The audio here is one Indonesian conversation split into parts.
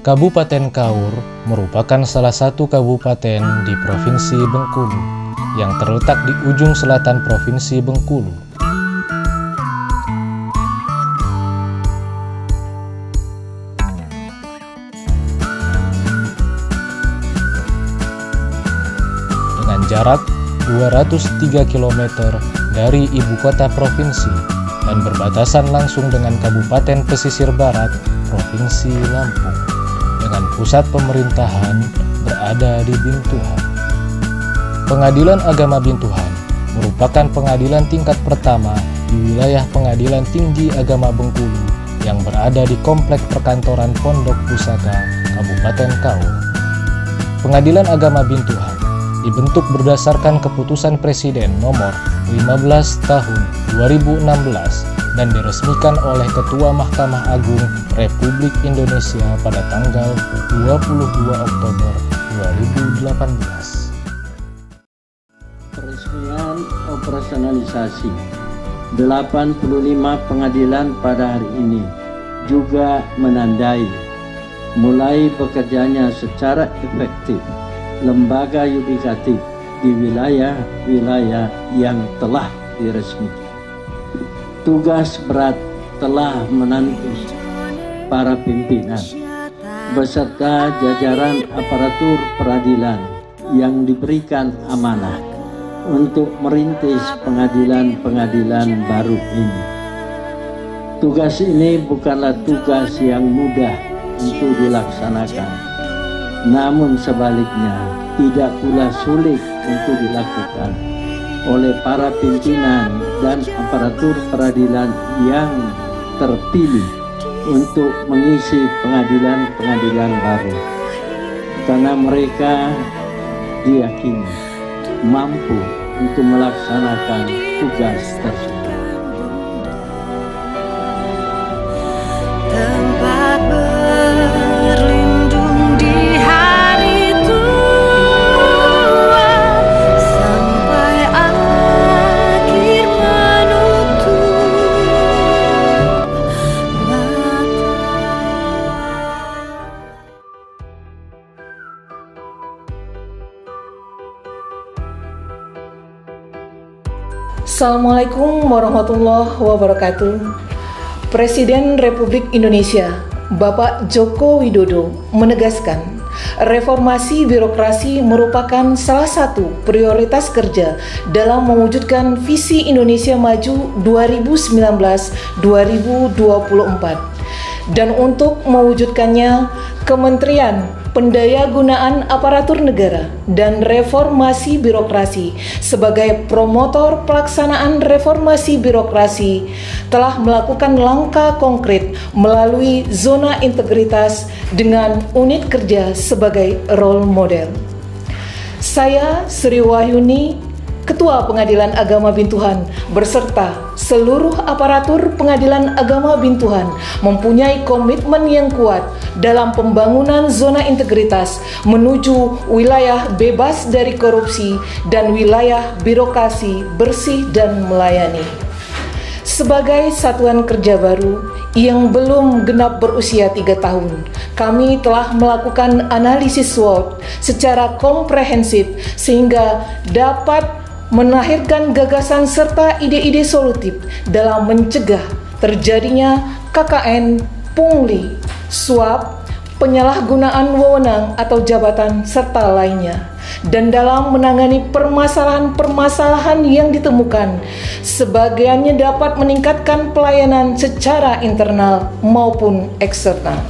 Kabupaten Kaur merupakan salah satu kabupaten di Provinsi Bengkulu yang terletak di ujung selatan Provinsi Bengkulu. Dengan jarak 203 km dari ibu kota provinsi dan berbatasan langsung dengan Kabupaten Pesisir Barat, Provinsi Lampung, dengan pusat pemerintahan berada di Bintuhan. Pengadilan Agama Bintuhan merupakan pengadilan tingkat pertama di wilayah Pengadilan Tinggi Agama Bengkulu yang berada di Komplek Perkantoran Pondok Pusaka, Kabupaten Kaur. Pengadilan Agama Bintuhan dibentuk berdasarkan keputusan Presiden nomor 15 tahun 2016 dan diresmikan oleh Ketua Mahkamah Agung Republik Indonesia pada tanggal 22 Oktober 2018. Peresmian operasionalisasi 85 pengadilan pada hari ini juga menandai mulai bekerjanya secara efektif lembaga yudikatif di wilayah-wilayah yang telah diresmikan. Tugas berat telah menanti para pimpinan beserta jajaran aparatur peradilan yang diberikan amanah untuk merintis pengadilan-pengadilan baru ini. Tugas ini bukanlah tugas yang mudah untuk dilaksanakan, namun sebaliknya tidak pula sulit untuk dilakukan oleh para pimpinan dan aparatur peradilan yang terpilih untuk mengisi pengadilan-pengadilan baru, karena mereka diyakini mampu untuk melaksanakan tugas tersebut. Tempat berlindung di hari tua sampai akhir menutup mata. Assalamualaikum warahmatullahi wabarakatuh. Presiden Republik Indonesia Bapak Joko Widodo menegaskan reformasi birokrasi merupakan salah satu prioritas kerja dalam mewujudkan visi Indonesia Maju 2019-2024. Dan untuk mewujudkannya, Kementerian Pendayagunaan Aparatur Negara dan Reformasi Birokrasi sebagai promotor pelaksanaan reformasi birokrasi telah melakukan langkah konkret melalui zona integritas dengan unit kerja sebagai role model. Saya Sri Wahyuni, Ketua Pengadilan Agama Bintuhan beserta seluruh aparatur Pengadilan Agama Bintuhan mempunyai komitmen yang kuat dalam pembangunan zona integritas menuju wilayah bebas dari korupsi dan wilayah birokrasi bersih dan melayani. Sebagai satuan kerja baru yang belum genap berusia 3 tahun, kami telah melakukan analisis SWOT secara komprehensif sehingga dapat melahirkan gagasan serta ide-ide solutif dalam mencegah terjadinya KKN, pungli, suap, penyalahgunaan wewenang atau jabatan, serta lainnya, dan dalam menangani permasalahan-permasalahan yang ditemukan, sebagiannya dapat meningkatkan pelayanan secara internal maupun eksternal.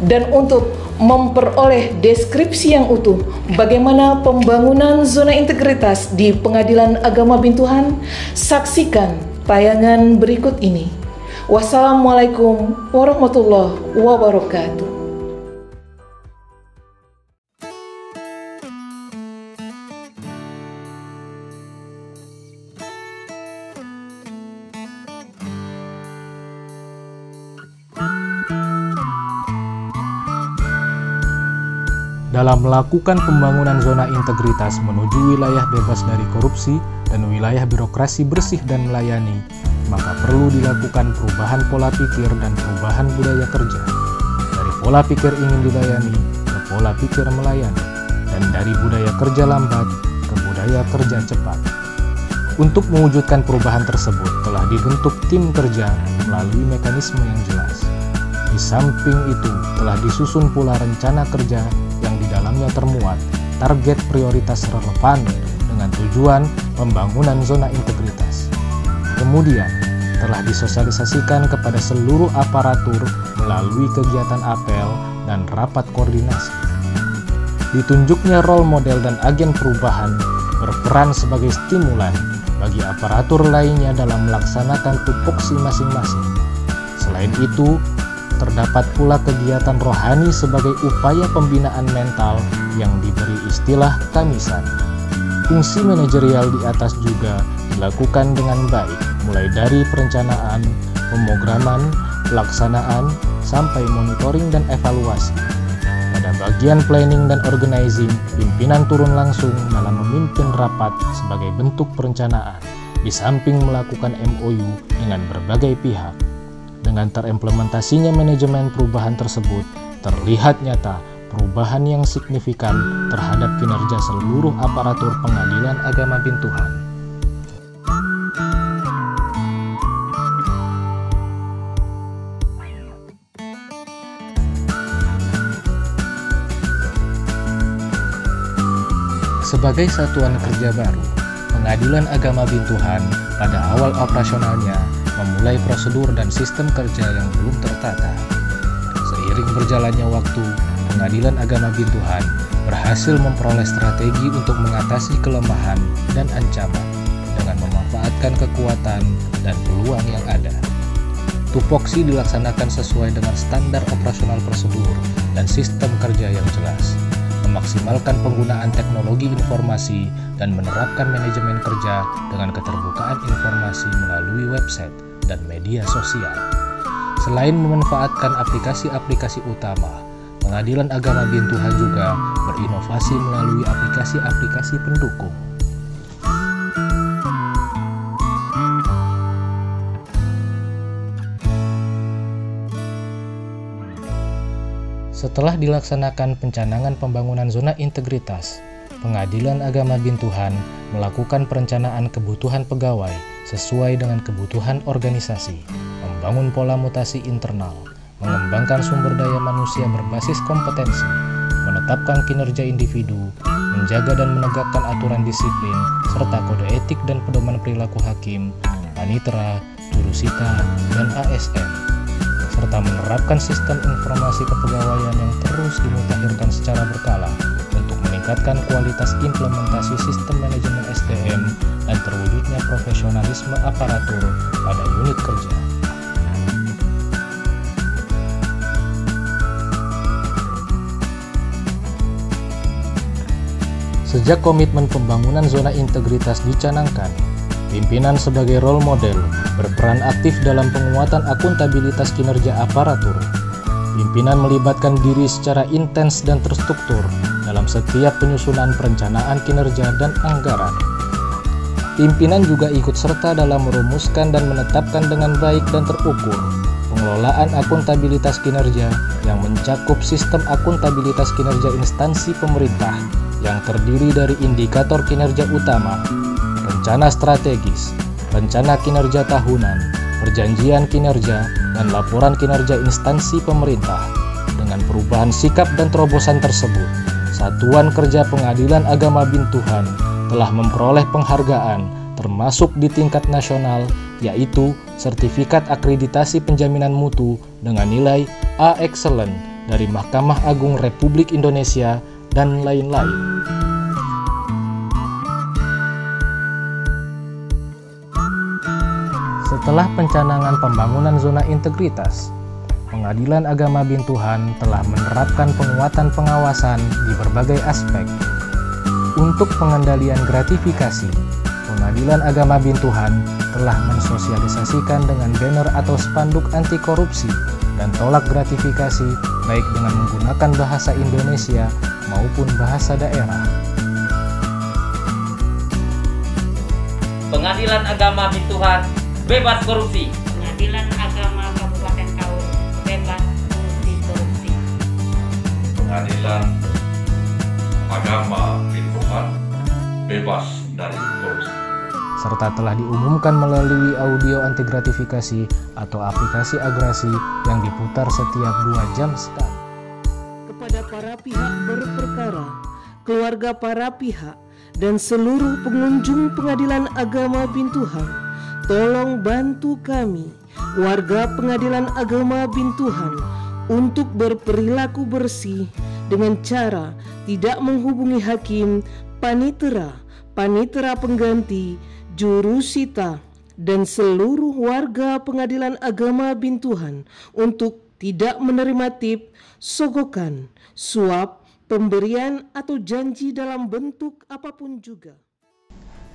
Dan untuk memperoleh deskripsi yang utuh bagaimana pembangunan zona integritas di Pengadilan Agama Bintuhan, saksikan tayangan berikut ini. Wassalamualaikum warahmatullahi wabarakatuh. Dalam melakukan pembangunan zona integritas menuju wilayah bebas dari korupsi dan wilayah birokrasi bersih dan melayani, maka perlu dilakukan perubahan pola pikir dan perubahan budaya kerja. Dari pola pikir ingin dilayani ke pola pikir melayani, dan dari budaya kerja lambat ke budaya kerja cepat. Untuk mewujudkan perubahan tersebut telah dibentuk tim kerja melalui mekanisme yang jelas. Di samping itu telah disusun pula rencana kerja yang di dalamnya termuat target prioritas relevan dengan tujuan pembangunan zona integritas. Kemudian telah disosialisasikan kepada seluruh aparatur melalui kegiatan apel dan rapat koordinasi. Ditunjuknya role model dan agen perubahan berperan sebagai stimulan bagi aparatur lainnya dalam melaksanakan tupoksi masing-masing. Selain itu, terdapat pula kegiatan rohani sebagai upaya pembinaan mental yang diberi istilah kamisan. Fungsi manajerial di atas juga dilakukan dengan baik, mulai dari perencanaan, pemrograman, pelaksanaan, sampai monitoring dan evaluasi. Pada bagian planning dan organizing, pimpinan turun langsung dalam memimpin rapat sebagai bentuk perencanaan, di samping melakukan MOU dengan berbagai pihak. Dengan terimplementasinya manajemen perubahan tersebut, terlihat nyata perubahan yang signifikan terhadap kinerja seluruh aparatur Pengadilan Agama Bintuhan. Sebagai satuan kerja baru, Pengadilan Agama Bintuhan pada awal operasionalnya memulai prosedur dan sistem kerja yang belum tertata. Seiring berjalannya waktu, Pengadilan Agama Bintuhan berhasil memperoleh strategi untuk mengatasi kelemahan dan ancaman dengan memanfaatkan kekuatan dan peluang yang ada. Tupoksi dilaksanakan sesuai dengan standar operasional prosedur dan sistem kerja yang jelas, memaksimalkan penggunaan teknologi informasi dan menerapkan manajemen kerja dengan keterbukaan informasi melalui website dan media sosial. Selain memanfaatkan aplikasi-aplikasi utama, Pengadilan Agama Bintuhan juga berinovasi melalui aplikasi-aplikasi pendukung. Setelah dilaksanakan pencanangan pembangunan zona integritas, Pengadilan Agama Bintuhan melakukan perencanaan kebutuhan pegawai sesuai dengan kebutuhan organisasi, membangun pola mutasi internal, mengembangkan sumber daya manusia berbasis kompetensi, menetapkan kinerja individu, menjaga dan menegakkan aturan disiplin, serta kode etik dan pedoman perilaku hakim, panitera, jurusita, dan ASN, serta menerapkan sistem informasi kepegawaian yang terus dimutakhirkan secara berkala untuk meningkatkan kualitas implementasi sistem manajemen SDM dan terwujudnya profesionalisme aparatur pada unit kerja. Sejak komitmen pembangunan zona integritas dicanangkan, pimpinan sebagai role model berperan aktif dalam penguatan akuntabilitas kinerja aparatur. Pimpinan melibatkan diri secara intens dan terstruktur dalam setiap penyusunan perencanaan kinerja dan anggaran. Pimpinan juga ikut serta dalam merumuskan dan menetapkan dengan baik dan terukur pengelolaan akuntabilitas kinerja yang mencakup sistem akuntabilitas kinerja instansi pemerintah yang terdiri dari indikator kinerja utama, rencana strategis, rencana kinerja tahunan, perjanjian kinerja, dan laporan kinerja instansi pemerintah. Dengan perubahan sikap dan terobosan tersebut, Satuan Kerja Pengadilan Agama Bintuhan telah memperoleh penghargaan termasuk di tingkat nasional, yaitu Sertifikat Akreditasi Penjaminan Mutu dengan nilai A Excellent dari Mahkamah Agung Republik Indonesia dan lain-lain. Setelah pencanangan pembangunan zona integritas, Pengadilan Agama Bintuhan telah menerapkan penguatan pengawasan di berbagai aspek. Untuk pengendalian gratifikasi, Pengadilan Agama Bintuhan telah mensosialisasikan dengan banner atau spanduk anti korupsi dan tolak gratifikasi baik dengan menggunakan bahasa Indonesia maupun bahasa daerah. Pengadilan Agama Bintuhan bebas korupsi. Pengadilan Agama Kabupaten Kaur bebas korupsi. Pengadilan Agama Bintuhan bebas dari korupsi. Serta telah diumumkan melalui audio anti gratifikasi atau aplikasi agresi yang diputar setiap 2 jam sekali. Kepada para pihak berperkara, keluarga para pihak, dan seluruh pengunjung Pengadilan Agama Bintuhan, tolong bantu kami, warga Pengadilan Agama Bintuhan, untuk berperilaku bersih dengan cara tidak menghubungi hakim, panitera pengganti, jurusita, dan seluruh warga Pengadilan Agama Bintuhan untuk tidak menerima tip, sogokan, suap, pemberian atau janji dalam bentuk apapun juga.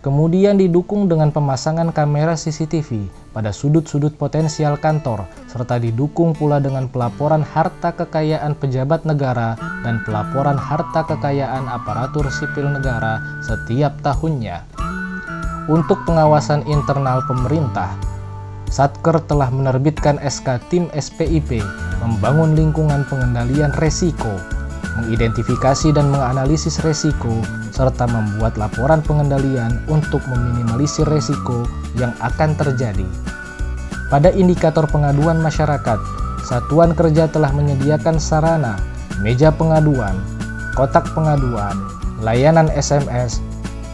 Kemudian didukung dengan pemasangan kamera CCTV pada sudut-sudut potensial kantor, serta didukung pula dengan pelaporan harta kekayaan pejabat negara dan pelaporan harta kekayaan aparatur sipil negara setiap tahunnya. Untuk pengawasan internal pemerintah, Satker telah menerbitkan SK Tim SPIP membangun lingkungan pengendalian resiko, mengidentifikasi dan menganalisis resiko, serta membuat laporan pengendalian untuk meminimalisir resiko yang akan terjadi. Pada indikator pengaduan masyarakat, Satuan Kerja telah menyediakan sarana, meja pengaduan, kotak pengaduan, layanan SMS,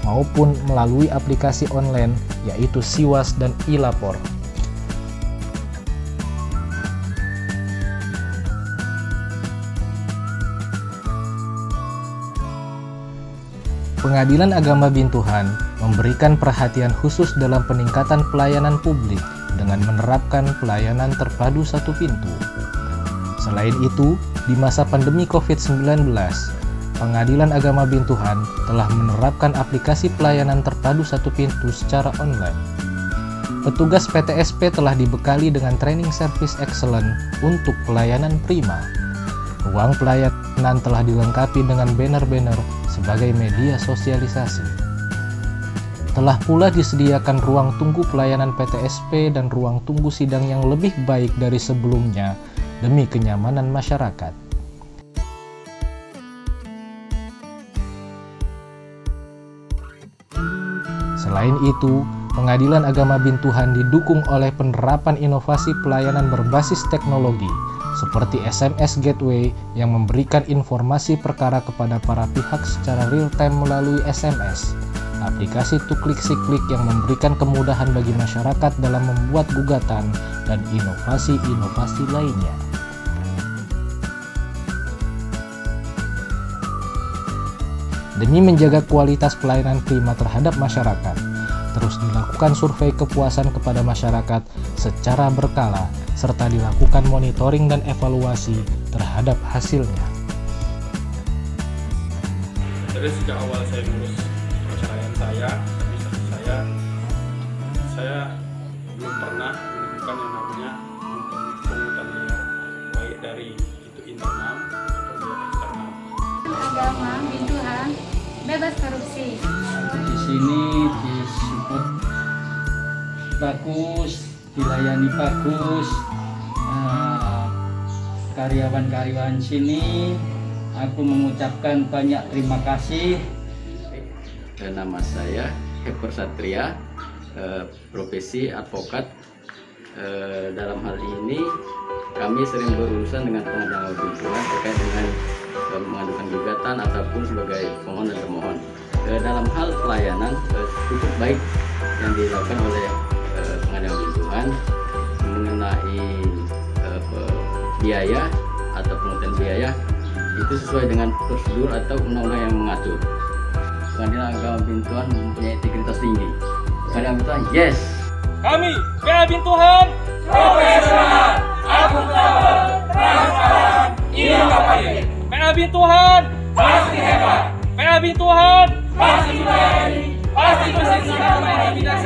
maupun melalui aplikasi online yaitu Siwas dan iLapor. Pengadilan Agama Bintuhan memberikan perhatian khusus dalam peningkatan pelayanan publik dengan menerapkan pelayanan terpadu satu pintu. Selain itu, di masa pandemi COVID-19, Pengadilan Agama Bintuhan telah menerapkan aplikasi pelayanan terpadu satu pintu secara online. Petugas PTSP telah dibekali dengan training service excellent untuk pelayanan prima. Ruang pelayanan telah dilengkapi dengan banner-banner sebagai media sosialisasi. Telah pula disediakan ruang tunggu pelayanan PTSP dan ruang tunggu sidang yang lebih baik dari sebelumnya demi kenyamanan masyarakat. Selain itu, Pengadilan Agama Bintuhan didukung oleh penerapan inovasi pelayanan berbasis teknologi seperti SMS Gateway yang memberikan informasi perkara kepada para pihak secara real-time melalui SMS, aplikasi Tuklik-Siklik yang memberikan kemudahan bagi masyarakat dalam membuat gugatan, dan inovasi-inovasi lainnya. Demi menjaga kualitas pelayanan prima terhadap masyarakat, terus dilakukan survei kepuasan kepada masyarakat secara berkala, serta dilakukan monitoring dan evaluasi terhadap hasilnya. Dari sejak awal saya ngurus perceraian saya belum pernah menemukan yang namanya pungutan liar, baik dari itu internal atau dia eksternal. Agama Bintuhan bebas korupsi. Di sini disupport bagus, dilayani bagus. Karyawan-karyawan sini, aku mengucapkan banyak terima kasih. Nama saya Hektor Satria, profesi advokat. Dalam hal ini kami sering berurusan dengan Pengadilan Agama Bintuhan terkait dengan mengadukan gugatan ataupun sebagai pemohon dan termohon. Dalam hal pelayanan cukup baik yang dilakukan oleh Pengadilan Bintuhan mengenai biaya atau penghutang biaya itu sesuai dengan prosedur atau undang-undang yang mengatur. Pengadilan Agama Bintuhan mempunyai integritas tinggi. Pengadilan Bintuhan, yes. Kami, PA Bintuhan, profesional, akuntabel, transparan, inovatif. PA Bintuhan, pasti hebat. PA Bintuhan, pasti berani, pasti bersih dalam bidang